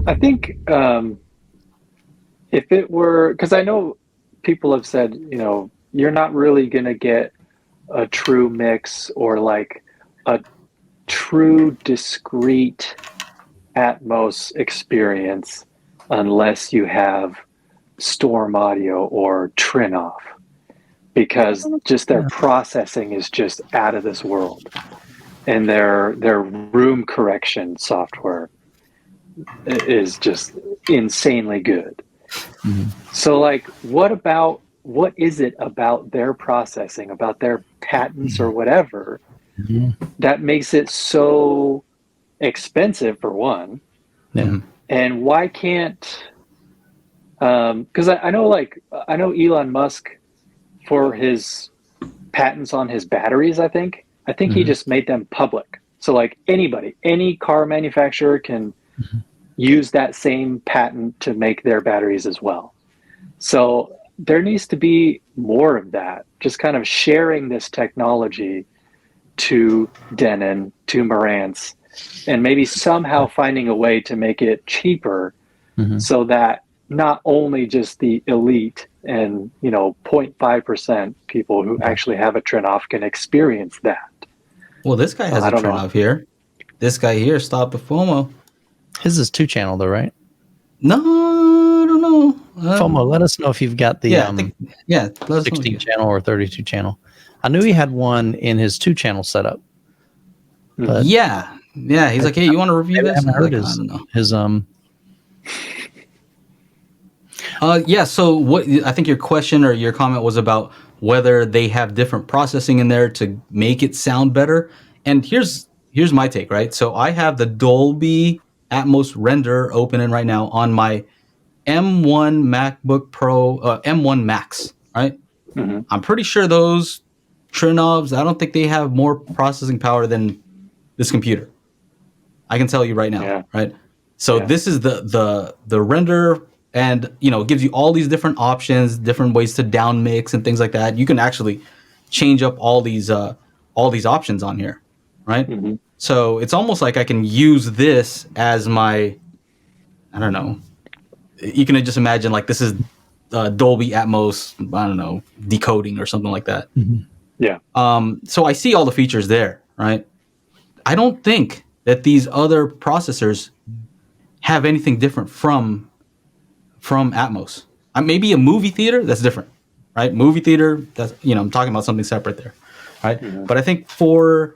I think if it were, because I know people have said, you're not really going to get a true mix or like a true discrete Atmos experience unless you have Storm Audio or Trinnov, because just their processing is just out of this world, and their room correction software is just insanely good. Mm-hmm. So like what is it about their processing, about their patents or whatever, that makes it so expensive for one? Yeah. And why can't because I know Elon Musk, for his patents on his batteries, I think he just made them public. So like anybody, any car manufacturer can use that same patent to make their batteries as well. So there needs to be more of that, just kind of sharing this technology to Denon, to Marantz, and maybe somehow finding a way to make it cheaper so that not only just the elite and 0.5% people who actually have a Trinnov can experience that. Well, this guy has a Trinnov here. This guy here stopped the FOMO. His is 2-channel though, right? No, I don't know. FOMO, let us know if you've got the 16-channel or 32-channel. I knew he had one in his 2-channel setup. But yeah. He's like, hey, you want to review this? I don't know. His So what I think your question or your comment was about whether they have different processing in there to make it sound better. And here's my take, right? So I have the Dolby Atmos render opening right now on my M1 MacBook Pro, M1 Max, right? I'm pretty sure those Trinnovs, I don't think they have more processing power than this computer. I can tell you right now, right? So this is the render, and it gives you all these different options, different ways to down mix and things like that. You can actually change up all these options on here, right? So it's almost like I can use this as my, I don't know. You can just imagine like this is Dolby Atmos, I don't know, decoding or something like that. Yeah. So I see all the features there, right? I don't think that these other processors have anything different from Atmos. Maybe a movie theater, that's different, right? Movie theater, that's I'm talking about something separate there, right? But I think for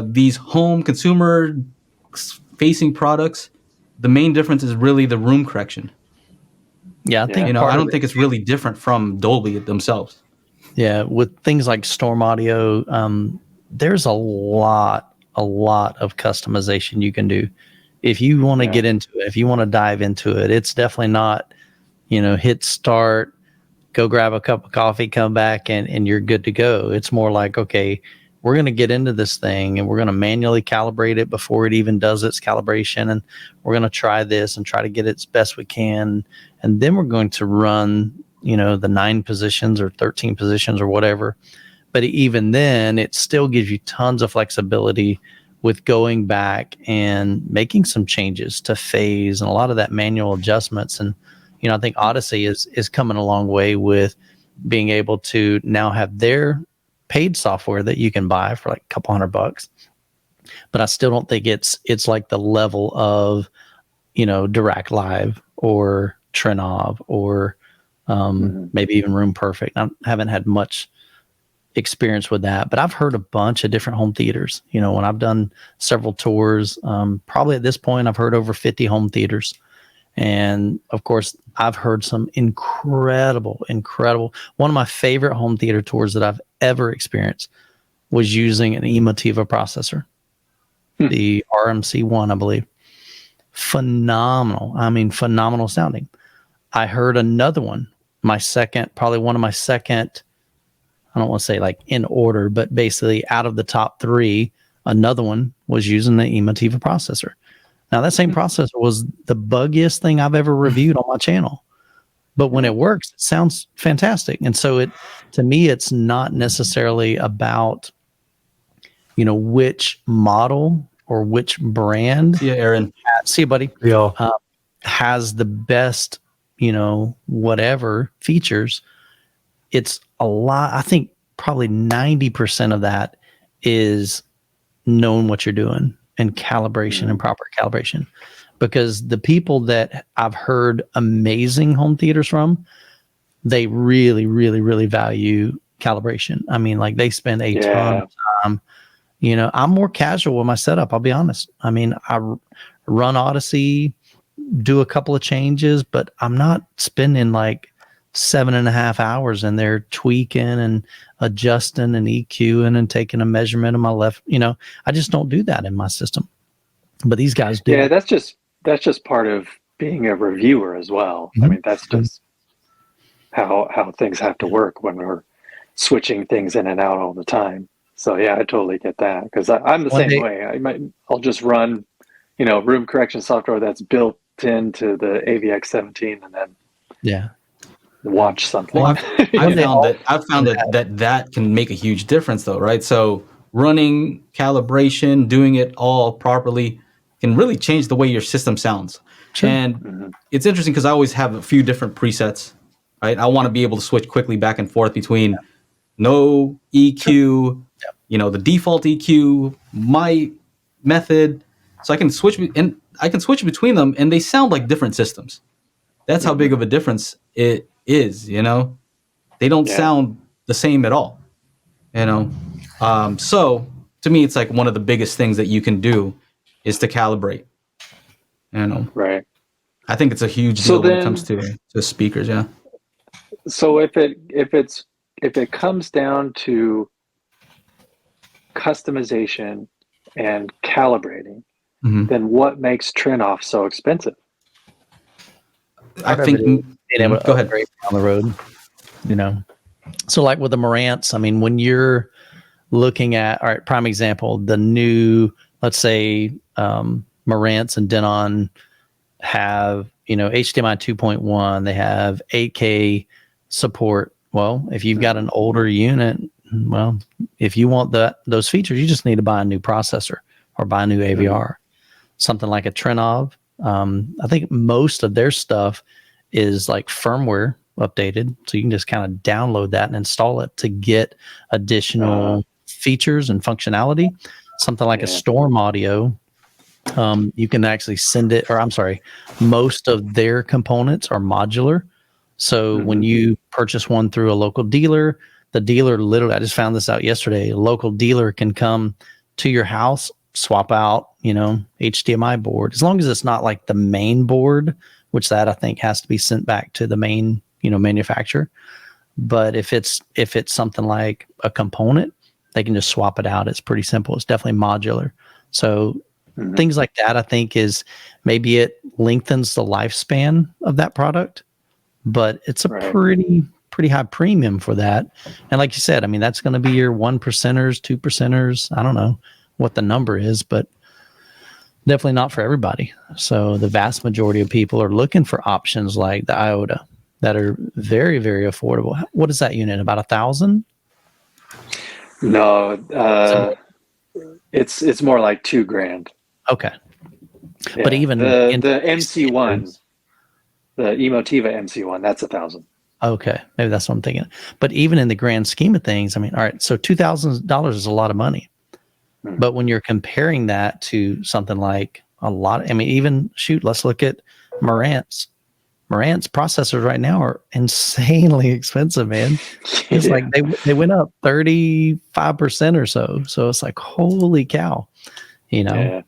these home consumer facing products, the main difference is really the room correction. Yeah, I think I don't think it's really different from Dolby themselves. Yeah, with things like Storm Audio, there's a lot of customization you can do. If you want to get into it, if you want to dive into it, it's definitely not, hit start, go grab a cup of coffee, come back, and you're good to go. It's more like, okay, we're going to get into this thing and we're going to manually calibrate it before it even does its calibration. And we're going to try this and try to get it as best we can. And then we're going to run, the 9 positions or 13 positions or whatever. But even then, it still gives you tons of flexibility with going back and making some changes to phase and a lot of that manual adjustments. And, I think Odyssey is coming a long way with being able to now have their paid software that you can buy for like a couple $100. But I still don't think it's like the level of, Dirac Live or Trinnov or maybe even Room Perfect. I haven't had much experience with that, but I've heard a bunch of different home theaters. When I've done several tours, probably at this point I've heard over 50 home theaters. And of course I've heard some incredible, one of my favorite home theater tours that I've ever experienced was using an Emotiva processor, the RMC1, I believe. Phenomenal. I mean, phenomenal sounding. I heard another one, probably one of my second, I don't want to say like in order, but basically out of the top 3, another one was using the Emotiva processor. Now that same processor was the buggiest thing I've ever reviewed on my channel, but when it works, it sounds fantastic. And so to me, it's not necessarily about, which model or which brand. Yeah, Aaron. See you, buddy. Yeah. has the best, whatever features, it's a lot. I think probably 90% of that is knowing what you're doing and calibration and proper calibration. Because the people that I've heard amazing home theaters from, they really, really, really value calibration. I mean, like they spend a ton of time. I'm more casual with my setup, I'll be honest. I mean, I run Odyssey, do a couple of changes, but I'm not spending like 7.5 hours in there tweaking and adjusting and EQing and taking a measurement of my left. I just don't do that in my system. But these guys do. Yeah, that's just part of being a reviewer as well. I mean, that's just how things have to work when we're switching things in and out all the time. So yeah, I totally get that, because I'm the same way. I'll just run, room correction software that's built into the AVX17 and then watch something. Well, I've found that can make a huge difference though, right? So running calibration, doing it all properly can really change the way your system sounds. Sure. And it's interesting because I always have a few different presets, right? I want to be able to switch quickly back and forth between no EQ, the default EQ, my method. So I can switch between them, and they sound like different systems. That's how big of a difference it is, They don't sound the same at all, So to me, it's like one of the biggest things that you can do is to calibrate, Right. I think it's a huge deal when it comes to speakers, yeah. So if it comes down to customization and calibrating, then what makes Trinnov so expensive? I think being able to go ahead. upgrade down the road, So like with the Marantz, I mean, when you're looking at, all right, prime example, the new, let's say, Marantz and Denon have, HDMI 2.1, they have 8K support. Well, if you've got an older unit, well, if you want those features, you just need to buy a new processor or buy a new AVR. Something like a Trinnov. I think most of their stuff is like firmware updated, so you can just kind of download that and install it to get additional features and functionality. Something like a Storm Audio, you can actually send it, or I'm sorry, most of their components are modular. So when you purchase one through a local dealer, the dealer literally, I just found this out yesterday, a local dealer can come to your house, swap out, HDMI board, as long as it's not like the main board, which that I think has to be sent back to the main, manufacturer. But if it's something like a component, they can just swap it out. It's pretty simple. It's definitely modular. So things like that, I think, is maybe it lengthens the lifespan of that product, but it's a pretty high premium for that. And like you said, I mean, that's going to be your 1%ers, 2%ers. I don't know what the number is, but definitely not for everybody. So the vast majority of people are looking for options like the Iota that are very, very affordable. What is that unit? About 1,000? No, it's more like $2,000. Okay. Yeah. But even the MC1, the Emotiva MC1, that's 1,000. Okay, maybe that's what I'm thinking. But even in the grand scheme of things, I mean, all right, so $2,000 is a lot of money. But when you're comparing that to something like even let's look at Marantz. Marantz processors right now are insanely expensive, man. It's like they went up 35% or so. So it's like, holy cow, Yeah.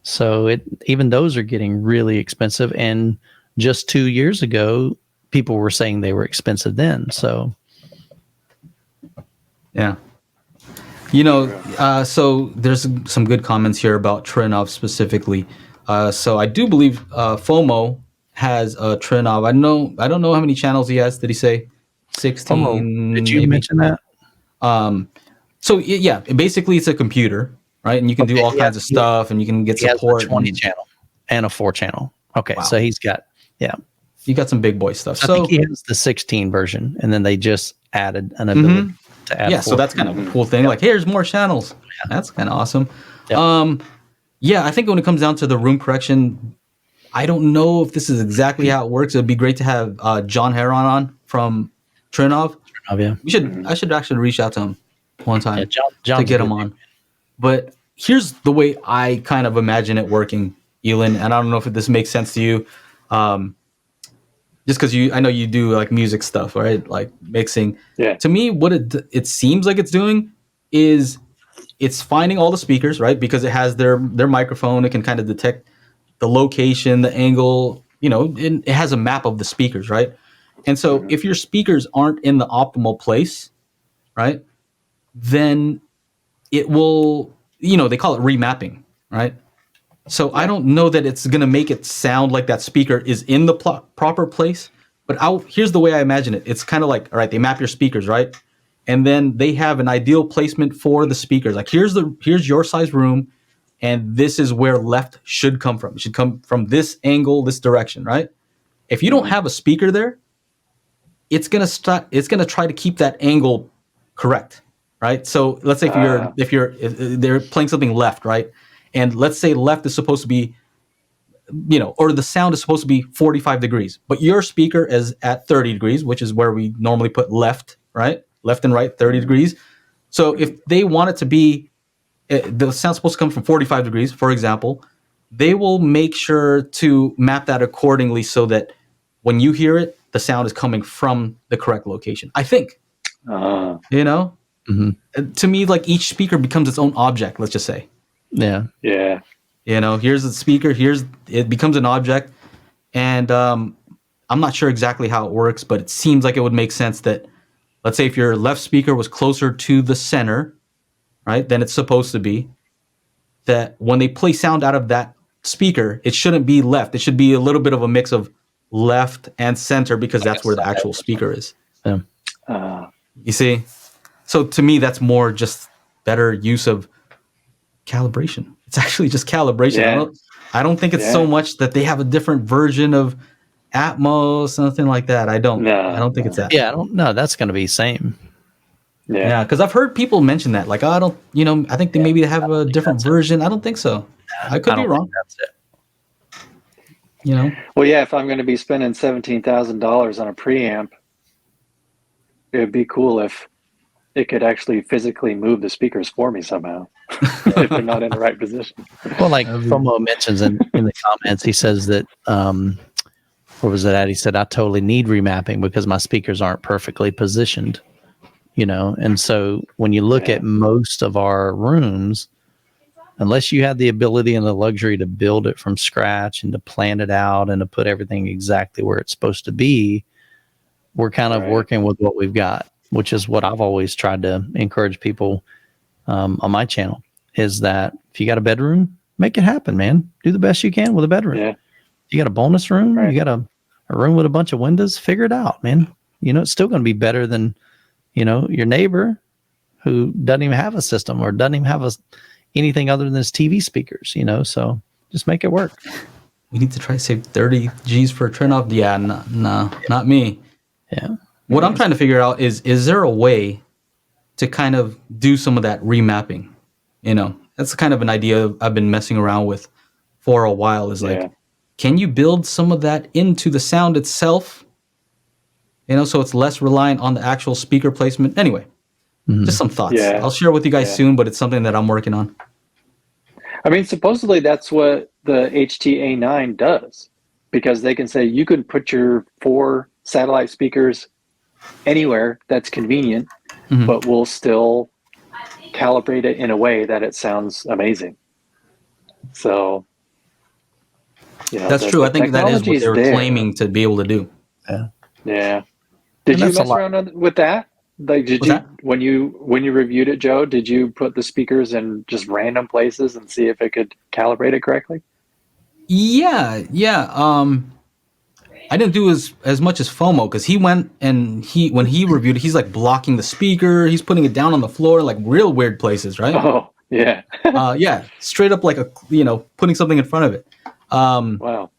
So even those are getting really expensive. And just 2 years ago, people were saying they were expensive then. So yeah. So there's some good comments here about Trinnov specifically. So I do believe FOMO has a Trinnov. I don't know how many channels he has. Did he say 16? FOMO. Did you mention that? So yeah, basically it's a computer, right? And you can do all kinds of stuff, and you can get support. He has a 20 channel and a 4 channel. Okay, wow. So he's got you got some big boy stuff. I think he has the 16 version, and then they just added an ability to add. Yeah, so that's kind of a cool thing. Like, here's more channels. Yeah. That's kind of awesome. Yep. I think when it comes down to the room correction, I don't know if this is exactly how it works. It'd be great to have John Heron on from Trinnov. Oh yeah, I should actually reach out to him one time to John's get a him good on. But here's the way I kind of imagine it working, Elin, and I don't know if this makes sense to you. Just because I know you do like music stuff, right? Like mixing. Yeah. To me, what it seems like it's doing is it's finding all the speakers, right? Because it has their microphone. It can kind of detect the location, the angle. It has a map of the speakers, right? And so if your speakers aren't in the optimal place, right, then it will, they call it remapping, right? So I don't know that it's going to make it sound like that speaker is in the proper place, but here's the way I imagine it. It's kind of like, all right, they map your speakers, right? And then they have an ideal placement for the speakers. Like here's your size room, and this is where left should come from. It should come from this angle, this direction, right? If you don't have a speaker there, it's going to try to keep that angle correct, right? So let's say if they're playing something left, right? And let's say left is supposed to be, or the sound is supposed to be 45 degrees, but your speaker is at 30 degrees, which is where we normally put left, right? Left and right, 30 degrees. So if they want it to be, the sound's supposed to come from 45 degrees, for example, they will make sure to map that accordingly so that when you hear it, the sound is coming from the correct location. I think, to me, like each speaker becomes its own object, let's just say. Yeah. Yeah. Here's the speaker. It becomes an object, and I'm not sure exactly how it works, but it seems like it would make sense that, let's say, if your left speaker was closer to the center, right, than it's supposed to be, that when they play sound out of that speaker, it shouldn't be left. It should be a little bit of a mix of left and center because that's where the actual speaker is. Yeah. You see, so to me, that's more just better use of calibration. It's actually just calibration. Yeah. I don't think it's so much that they have a different version of Atmos, nothing like that. I don't think it's that. Yeah, I don't know. That's going to be same. Yeah, because I've heard people mention that. Like, I think they maybe have a different version. I don't think so. I could be wrong. That's it. Well, yeah, if I'm going to be spending $17,000 on a preamp, it'd be cool if it could actually physically move the speakers for me somehow if they're not in the right position. Well, like FOMO mentions in the comments, he says that, where was it at? He said, I totally need remapping because my speakers aren't perfectly positioned, And so when you look at most of our rooms, unless you have the ability and the luxury to build it from scratch and to plan it out and to put everything exactly where it's supposed to be, we're kind of working with what we've got, which is what I've always tried to encourage people on my channel, is that if you got a bedroom, make it happen, man. Do the best you can with a bedroom. Yeah. You got a bonus room, you got a room with a bunch of windows, figure it out, man. It's still going to be better than, your neighbor who doesn't even have a system or doesn't even have anything other than his TV speakers, so just make it work. We need to try to save 30 G's for a Trinnov. Yeah, no, not me. Yeah. What I'm trying to figure out is there a way to kind of do some of that remapping? That's kind of an idea I've been messing around with for a while, is like, can you build some of that into the sound itself? So it's less reliant on the actual speaker placement. Anyway, just some thoughts. Yeah. I'll share with you guys soon, but it's something that I'm working on. I mean, supposedly that's what the HTA9 does, because they can say you can put your 4 satellite speakers anywhere that's convenient, but we'll still calibrate it in a way that it sounds amazing. So, that's true. I think that is what they were claiming to be able to do. Yeah. Did you mess around with that? Like, when you reviewed it, Joe, did you put the speakers in just random places and see if it could calibrate it correctly? Yeah. I didn't do as much as FOMO, because he went and when he reviewed it, he's like blocking the speaker, he's putting it down on the floor, like real weird places, right? Oh, yeah. Straight up like putting something in front of it. Wow.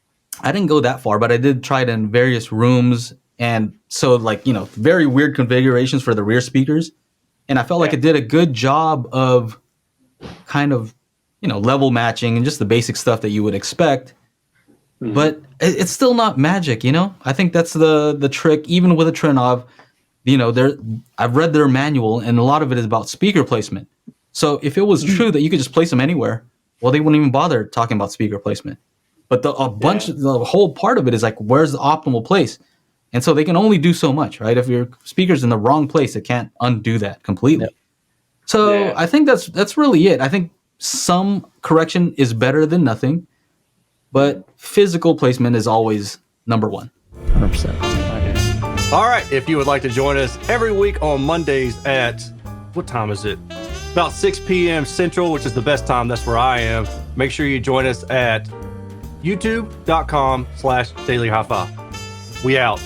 I didn't go that far, but I did try it in various rooms, and so very weird configurations for the rear speakers, and I felt like it did a good job of kind of level matching and just the basic stuff that you would expect. but it's still not magic, you know? I think that's the trick, even with a Trinnov. You know, I've read their manual, and a lot of it is about speaker placement. So if it was true that you could just place them anywhere, well, they wouldn't even bother talking about speaker placement. But the whole part of it is like, where's the optimal place? And so they can only do so much, right? If your speaker's in the wrong place, it can't undo that completely. Yep. So I think that's really it. I think some correction is better than nothing, but physical placement is always number one. 100%. All right. If you would like to join us every week on Mondays at, what time is it? About 6 p.m. Central, which is the best time. That's where I am. Make sure you join us at youtube.com/Daily HiFi. We out.